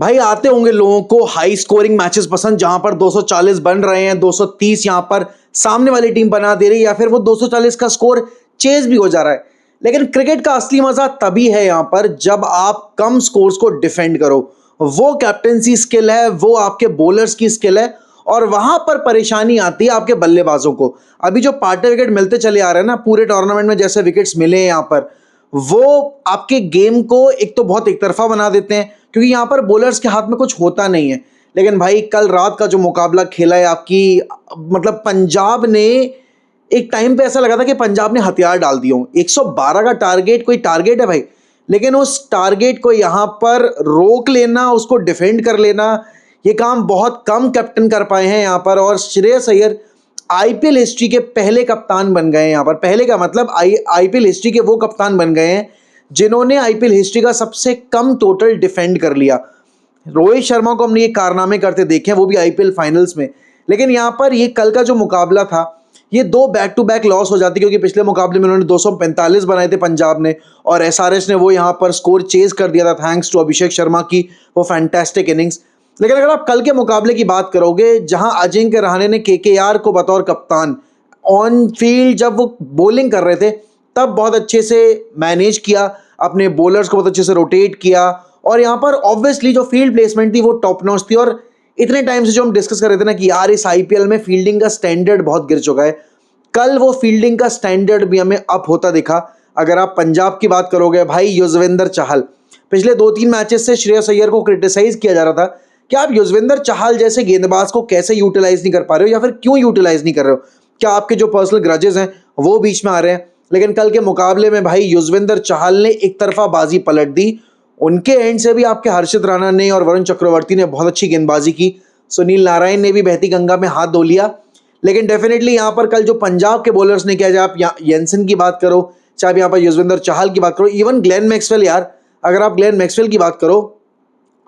भाई आते होंगे लोगों को हाई स्कोरिंग मैचेस पसंद, जहां पर 240 बन रहे हैं, 230 यहां पर सामने वाली टीम बना दे रही है, या फिर वो 240 का स्कोर चेज भी हो जा रहा है। लेकिन क्रिकेट का असली मजा तभी है यहां पर जब आप कम स्कोर्स को डिफेंड करो। वो कैप्टेंसी स्किल है, वो आपके बॉलर्स की स्किल है, और वहां पर परेशानी आती है आपके बल्लेबाजों को। अभी जो पार्टनर विकेट मिलते चले आ रहे हैं ना पूरे टूर्नामेंट में, जैसे विकेट्स मिले हैं यहां पर, वो आपके गेम को एक तो बहुत एक तरफा बना देते हैं, क्योंकि यहां पर बॉलर्स के हाथ में कुछ होता नहीं है। लेकिन भाई कल रात का जो मुकाबला खेला है आपकी, मतलब पंजाब ने, एक टाइम पे ऐसा लगा था कि पंजाब ने हथियार डाल दिए हों। 112 का टारगेट कोई टारगेट है भाई, लेकिन उस टारगेट को यहां पर रोक लेना, उसको डिफेंड कर लेना, ये काम बहुत कम कैप्टन कर पाए हैं यहां पर। और श्रेयस अय्यर आईपीएल हिस्ट्री के पहले कप्तान बन गए हैं यहां पर। पहले का मतलब आईपीएल हिस्ट्री के वो कप्तान बन गए हैं जिन्होंने आईपीएल हिस्ट्री का सबसे कम टोटल डिफेंड कर लिया। रोहित शर्मा को हमने ये कारनामे करते देखे हैं, वो भी आईपीएल फाइनल्स में। लेकिन यहां पर ये कल का जो मुकाबला था, ये दो बैक टू बैक लॉस हो जाती, क्योंकि पिछले मुकाबले में उन्होंने 245 बनाए थे पंजाब ने, और एसआरएच ने वो यहां पर स्कोर चेज कर दिया था थैंक्स टू अभिषेक शर्मा की वो फैंटास्टिक इनिंग्स। लेकिन अगर आप कल के मुकाबले की बात करोगे, जहां अजिंक्य रहाणे ने केकेआर को बतौर कप्तान ऑन फील्ड जब वो बॉलिंग कर रहे थे, तब बहुत अच्छे से मैनेज किया, अपने बॉलर्स को बहुत अच्छे से रोटेट किया, और यहाँ पर ऑब्वियसली जो फील्ड प्लेसमेंट थी वो टॉप नॉच थी। और इतने टाइम से जो हम डिस्कस कर रहे थे ना कि यार इस आईपीएल में फील्डिंग का स्टैंडर्ड बहुत गिर चुका है, कल वो फील्डिंग का स्टैंडर्ड भी हमें अप होता दिखा। अगर आप पंजाब की बात करोगे, भाई युजवेंद्र चहल, पिछले 2-3 मैचेस से श्रेयस अय्यर को क्रिटिसाइज किया जा रहा था कि आप युजवेंद्र चहल जैसे गेंदबाज को कैसे यूटिलाइज नहीं कर पा रहे हो, या फिर क्यों यूटिलाइज नहीं कर रहे हो, क्या आपके जो पर्सनल ग्रजेस हैं वो बीच में आ रहे हैं। लेकिन कल के मुकाबले में भाई युजवेंद्र चहल ने एक तरफा बाजी पलट दी। उनके एंड से भी आपके हर्षित राणा ने और वरुण चक्रवर्ती ने बहुत अच्छी गेंदबाजी की, सुनील नारायण ने भी बहती गंगा में हाथ धो लिया। लेकिन डेफिनेटली यहाँ पर कल जो पंजाब के बॉलर्स ने किया, चाहे आप येंसन की बात करो, चाहे यहाँ पर युजवेंद्र चहल की बात करो, इवन ग्लेन मैक्सवेल, यार अगर आप ग्लेन मैक्सवेल की बात करो,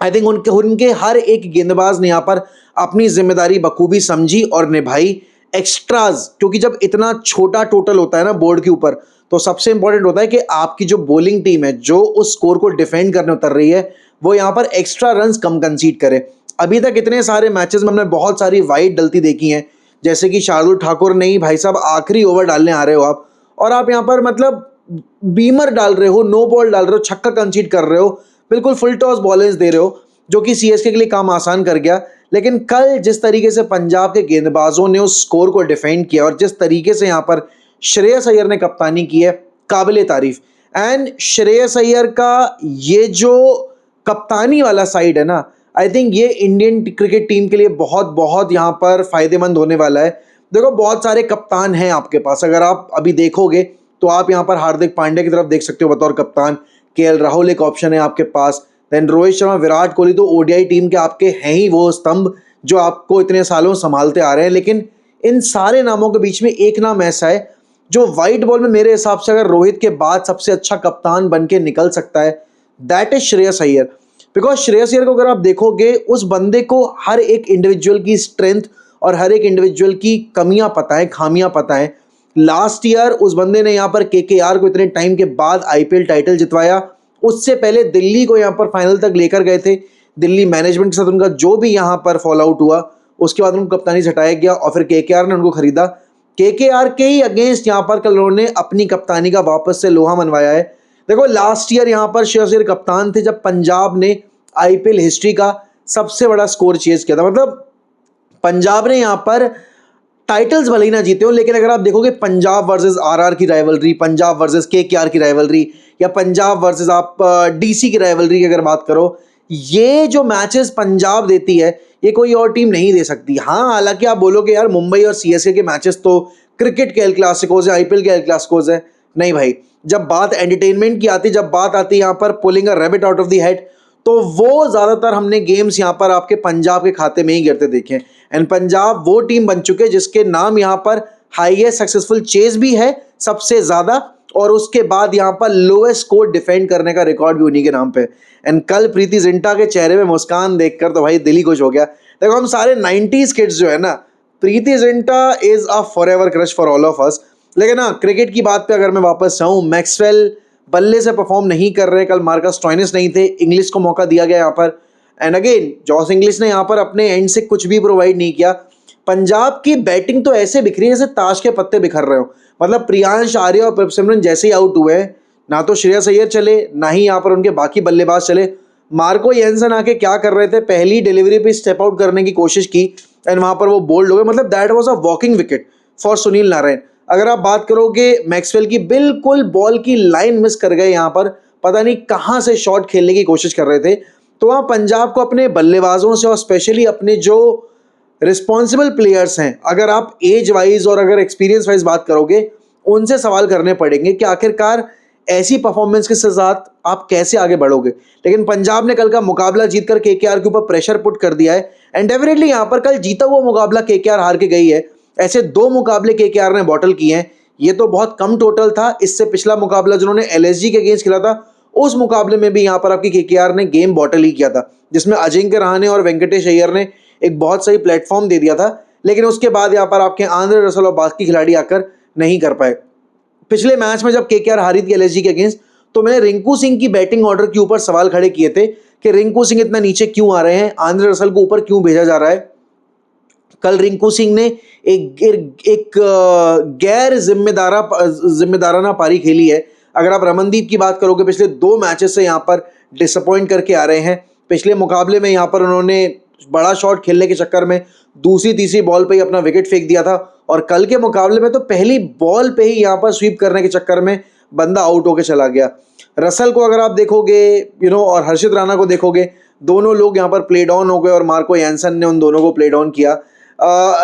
आई थिंक उनके हर एक गेंदबाज ने यहाँ पर अपनी जिम्मेदारी बखूबी समझी और निभाई। एक्स्ट्राज, क्योंकि जब इतना छोटा टोटल होता है ना बोर्ड के ऊपर, तो सबसे इंपॉर्टेंट होता है कि आपकी जो बॉलिंग टीम है जो उस स्कोर को डिफेंड करने उतर रही है, वो यहाँ पर एक्स्ट्रा रन्स कम कंसीड करे। अभी तक इतने सारे मैचेस में हमने बहुत सारी वाइड डलती देखी हैं, जैसे कि शार्दुल ठाकुर नहीं भाई साहब आखिरी ओवर डालने आ रहे हो आप, और आप यहाँ पर मतलब बीमर डाल रहे हो, नो बॉल डाल रहे हो, छक्का कंसीड कर रहे हो, बिल्कुल फुल टॉस बॉलर्स दे रहे हो, जो कि सीएसके के लिए काम आसान कर गया। लेकिन कल जिस तरीके से पंजाब के गेंदबाजों ने उस स्कोर को डिफेंड किया, और जिस तरीके से यहाँ पर श्रेयस अय्यर ने कप्तानी की है, काबिले तारीफ। एंड श्रेयस अय्यर का ये जो कप्तानी वाला साइड है ना, आई थिंक ये इंडियन क्रिकेट टीम के लिए बहुत बहुत यहाँ पर फायदेमंद होने वाला है। देखो बहुत सारे कप्तान हैं आपके पास, अगर आप अभी देखोगे तो आप यहाँ पर हार्दिक पांड्या की तरफ देख सकते हो बतौर कप्तान, केएल राहुल एक ऑप्शन है आपके पास, देन रोहित शर्मा, विराट कोहली तो ओडीआई टीम के आपके हैं ही वो स्तंभ जो आपको इतने सालों संभालते आ रहे हैं। लेकिन इन सारे नामों के बीच में एक नाम ऐसा है जो वाइट बॉल में मेरे हिसाब से अगर रोहित के बाद सबसे अच्छा कप्तान बन के निकल सकता है, that is Shreyas Iyer. Because Shreyas Iyer को अगर आप देखोगे, उस बंदे को हर एक इंडिविजुअल की स्ट्रेंथ और हर एक इंडिविजुअल की कमियां पता है, खामियां पता है। लास्ट ईयर उस बंदे ने यहाँ पर केकेआर को इतने टाइम के बाद आईपीएल टाइटल जितवाया, उससे पहले दिल्ली को यहाँ पर फाइनल तक लेकर गए थे। दिल्ली मैनेजमेंट के साथ उनका जो भी यहाँ पर फॉल आउट हुआ, उसके बाद उनको कप्तानी से हटाया गया और फिर केकेआर ने उनको खरीदा। केकेआर के ही अगेंस्ट यहाँ पर कल उन्होंने अपनी कप्तानी का वापस से लोहा मनवाया है। देखो लास्ट ईयर यहाँ पर श्रेयस अय्यर कप्तान थे जब पंजाब ने आईपीएल हिस्ट्री का सबसे बड़ा स्कोर चेज किया था। मतलब पंजाब ने यहाँ पर टाइटल्स भले ही ना जीते हो, लेकिन अगर आप देखोगे पंजाब वर्सेस आरआर की राइवलरी, पंजाब वर्सेस केकेआर की राइवलरी, या पंजाब वर्सेस आप डीसी की राइवलरी की अगर बात करो, ये जो मैचेस पंजाब देती है ये कोई और टीम नहीं दे सकती। हाँ हालांकि आप बोलोगे यार मुंबई और सीएसके के मैचेस तो क्रिकेट के एल क्लासिकोज है, आईपीएल के एल क्लासिकोज है। नहीं भाई, जब बात एंटरटेनमेंट की आती, जब बात आती है यहाँ पर pulling a rabbit out of the head, तो वो ज़्यादातर हमने गेम्स यहाँ पर आपके पंजाब के खाते में ही गिरते देखे। एंड पंजाब वो टीम बन चुके जिसके नाम यहाँ पर हाईएस्ट सक्सेसफुल चेज भी है सबसे ज़्यादा, और उसके बाद यहाँ पर लोएस्ट स्कोर डिफेंड करने का रिकॉर्ड भी उन्हीं के नाम पे। एंड कल प्रीति जिंटा के चेहरे में मुस्कान देखकर तो भाई दिल ही खुश हो गया। देखो हम सारे 90s किड्स जो है ना, Preity Zinta is a forever crush for all of us. लेकिन हाँ, क्रिकेट की बात पे अगर मैं वापस जाऊँ, मैक्सवेल बल्ले से परफॉर्म नहीं कर रहे, कल मार्कस स्टोइनिस नहीं थे, इंग्लिश को मौका दिया गया यहाँ पर। एंड अगेन जॉस इंग्लिश ने यहाँ पर अपने एंड से कुछ भी प्रोवाइड नहीं किया। पंजाब की बैटिंग तो ऐसे बिखरी है जैसे ताश के पत्ते बिखर रहे हो। मतलब प्रियांश आर्य और प्रभसिमरन जैसे ही आउट हुए, ना तो श्रेयस अय्यर चले, ना ही यहाँ पर उनके बाकी बल्लेबाज चले। मार्को येंसन आके क्या कर रहे थे, पहली डिलीवरी पे स्टेप आउट करने की कोशिश की एंड वहां पर वो बोल्ड हो गए। मतलब that was a walking wicket for Sunil Narayan. अगर आप बात करोगे मैक्सवेल की, बिल्कुल बॉल की लाइन मिस कर गए यहाँ पर, पता नहीं कहाँ से शॉट खेलने की कोशिश कर रहे थे। तो वहाँ पंजाब को अपने बल्लेबाजों से और स्पेशली अपने जो रिस्पॉन्सिबल प्लेयर्स हैं, अगर आप एज वाइज और अगर एक्सपीरियंस वाइज बात करोगे, उनसे सवाल करने पड़ेंगे कि आखिरकार ऐसी परफॉर्मेंस के साथ आप कैसे आगे बढ़ोगे। लेकिन पंजाब ने कल का मुकाबला जीतकर केकेआर के ऊपर प्रेशर पुट कर दिया है एंड डेफिनेटली यहाँ पर कल जीता हुआ मुकाबला केकेआर हार के गई है। ऐसे 2 मुकाबले केकेआर ने बॉटल किए हैं, ये तो बहुत कम टोटल था। इससे पिछला मुकाबला जिन्होंने एलएसजी के अगेंस्ट खेला था, उस मुकाबले में भी यहाँ पर आपकी केकेआर ने गेम बॉटल ही किया था, जिसमें अजिंक्य रहाणे और वेंकटेश अय्यर ने एक बहुत सही प्लेटफॉर्म दे दिया था। लेकिन उसके बाद यहाँ पर आपके आंद्रे रसल और बाकी खिलाड़ी आकर नहीं कर पाए। पिछले मैच में जब केकेआर हारी थी एलएसजी के अगेंस्ट, तो मैंने रिंकू सिंह की बैटिंग ऑर्डर के ऊपर सवाल खड़े किए थे कि रिंकू सिंह इतना नीचे क्यों आ रहे हैं, आंद्रे रसल को ऊपर क्यों भेजा जा रहा है। कल रिंकू सिंह ने एक गैर जिम्मेदाराना पारी खेली है। अगर आप रमनदीप की बात करोगे, पिछले 2 मैचेस से यहाँ पर डिसअपॉइंट करके आ रहे हैं। पिछले मुकाबले में यहाँ पर उन्होंने बड़ा शॉट खेलने के चक्कर में दूसरी तीसरी बॉल पे ही अपना विकेट फेंक दिया था, और कल के मुकाबले में तो पहली बॉल पे ही यहाँ पर स्वीप करने के चक्कर में बंदा आउट होकर चला गया। रसल को अगर आप देखोगे और हर्षित राणा को देखोगे, दोनों लोग यहाँ पर प्ले डाउन हो गए और मार्को येंसन ने उन दोनों को प्ले डाउन किया।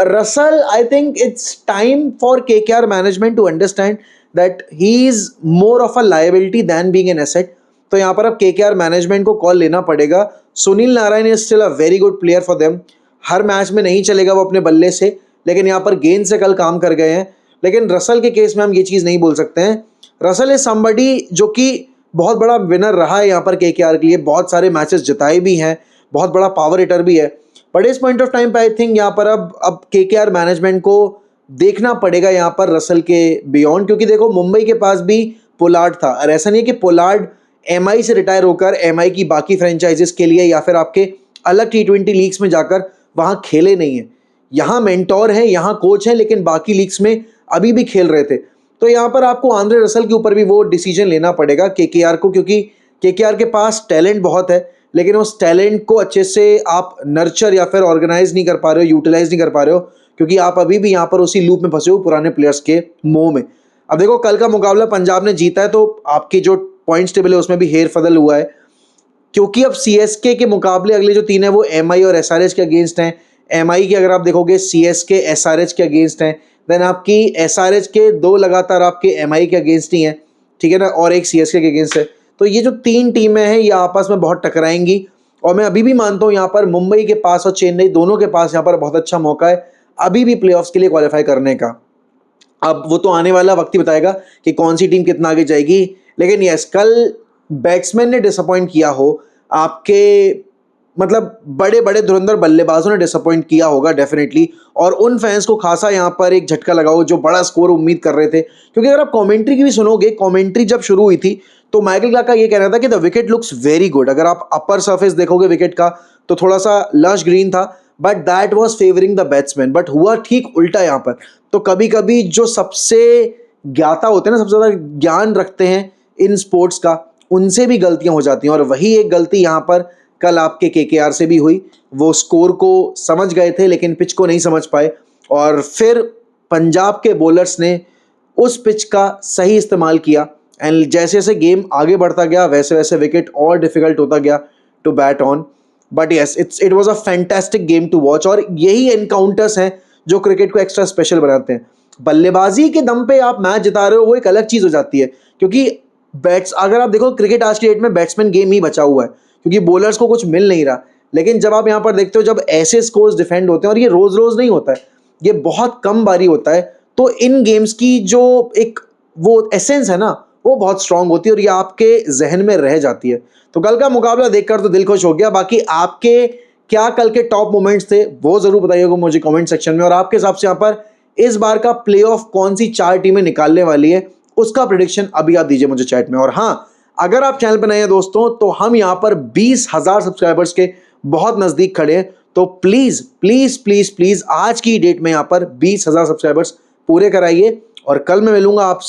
Russell, I think it's time for KKR management to understand that he is more of a liability than being an asset. तो यहाँ पर अब केकेआर मैनेजमेंट को कॉल लेना पड़ेगा। Sunil Narayan is still a very good player for them. Her match में नहीं चलेगा वो अपने बल्ले से, लेकिन यहाँ पर गेंद से कल काम कर गए हैं। लेकिन रसल के केस में हम ये चीज़ नहीं बोल सकते हैं। रसल इज समबडी जो कि बहुत बड़ा विनर रहा है यहाँ पर केकेआर के लिए, बहुत सारे मैचेस जिताए भी हैं, बहुत बड़ा पावर हिटर भी है। बट इस पॉइंट ऑफ टाइम पे आई थिंक यहाँ पर अब केकेआर मैनेजमेंट को देखना पड़ेगा यहाँ पर रसल के बियॉन्ड, क्योंकि देखो मुंबई के पास भी पोलार्ड था, और ऐसा नहीं है कि पोलार्ड एमआई से रिटायर होकर एमआई की बाकी फ्रेंचाइजेस के लिए या फिर आपके अलग T20 लीग्स में जाकर वहाँ खेले नहीं है। यहाँ मेंटोर हैं, यहाँ कोच हैं, लेकिन बाकी लीग्स में अभी भी खेल रहे थे। तो यहाँ पर आपको आंद्रे रसल के ऊपर भी वो डिसीजन लेना पड़ेगा केकेआर को, क्योंकि केकेआर के पास टैलेंट बहुत है, लेकिन उस टैलेंट को अच्छे से आप नर्चर या फिर ऑर्गेनाइज नहीं कर पा रहे हो, यूटिलाइज नहीं कर पा रहे हो, क्योंकि आप अभी भी यहाँ पर उसी लूप में फंसे हो पुराने प्लेयर्स के मोह में। अब देखो कल का मुकाबला पंजाब ने जीता है, तो आपकी जो पॉइंट्स टेबल है उसमें भी हेर फदल हुआ है, क्योंकि अब सीएसके के मुकाबले अगले जो 3 है वो एमआई और एसआरएच के अगेंस्ट हैं। एमआई के अगर आप देखोगे सीएसके एसआरएच के अगेंस्ट हैं, देन आपकी एसआरएच के 2 लगातार आपके एमआई के अगेंस्ट ही हैं, ठीक है ना, और एक सीएसके के अगेंस्ट है। तो ये जो 3 टीमें हैं ये आपस में बहुत टकराएंगी, और मैं अभी भी मानता हूँ यहाँ पर मुंबई के पास और चेन्नई दोनों के पास यहाँ पर बहुत अच्छा मौका है अभी भी प्लेऑफ्स के लिए क्वालिफाई करने का। अब वो तो आने वाला वक्त ही बताएगा कि कौन सी टीम कितना आगे जाएगी। लेकिन यस, कल बैट्समैन ने डिसअपॉइंट किया हो, आपके मतलब बड़े बड़े धुरंधर बल्लेबाजों ने डिसअपॉइंट किया होगा डेफिनेटली, और उन फैंस को खासा यहाँ पर एक झटका लगा हो जो बड़ा स्कोर उम्मीद कर रहे थे। क्योंकि अगर आप कमेंट्री की भी सुनोगे, कमेंट्री जब शुरू हुई थी तो माइकल क्लार्क का ये कहना था कि the wicket looks very good. अगर आप अपर सरफेस देखोगे विकेट का तो थोड़ा सा लश ग्रीन था, but that was favouring the batsman. But हुआ ठीक उल्टा यहाँ पर। तो कभी कभी जो सबसे ज्ञाता होते हैं ना, सबसे ज़्यादा ज्ञान रखते हैं इन स्पोर्ट्स का, उनसे भी गलतियां हो जाती हैं, और वही एक गलती यहाँ पर कल आपके केकेआर से भी हुई। वो स्कोर को समझ गए थे लेकिन पिच को नहीं समझ पाए, और फिर पंजाब के बॉलर्स ने उस पिच का सही इस्तेमाल किया, एंड जैसे जैसे गेम आगे बढ़ता गया वैसे वैसे विकेट और डिफिकल्ट होता गया to bat on. But yes, it was a fantastic game to watch, और यही एनकाउंटर्स हैं जो क्रिकेट को एक्स्ट्रा स्पेशल बनाते हैं। बल्लेबाजी के दम पे आप मैच जिता रहे हो वो एक अलग चीज़ हो जाती है, क्योंकि अगर आप देखो क्रिकेट आज की डेट में बैट्समैन गेम ही बचा हुआ है, क्योंकि बॉलर्स को कुछ मिल नहीं रहा। लेकिन जब आप यहाँ पर देखते हो जब ऐसे स्कोर्स डिफेंड होते हैं, और ये रोज रोज नहीं होता है, ये बहुत कम बारी होता है, तो इन गेम्स की जो एक वो एसेंस है ना वो बहुत स्ट्रांग होती है, और ये आपके जहन में रह जाती है। तो कल का मुकाबला देखकर तो दिल खुश हो गया। बाकी आपके क्या कल के टॉप मोमेंट्स थे वो जरूर बताइएगा मुझे कमेंट सेक्शन में, और आपके हिसाब से यहाँ पर इस बार का प्लेऑफ कौन सी 4 टीमें निकालने वाली है उसका प्रेडिक्शन अभी आप दीजिए मुझे चैट में। और हाँ, अगर आप चैनल पर नए हैं दोस्तों, तो हम यहाँ पर 20,000 सब्सक्राइबर्स के बहुत नजदीक खड़े हैं। तो प्लीज प्लीज प्लीज प्लीज आज की डेट में यहाँ पर 20,000 सब्सक्राइबर्स पूरे कराइए और कल मैं मिलूंगा आप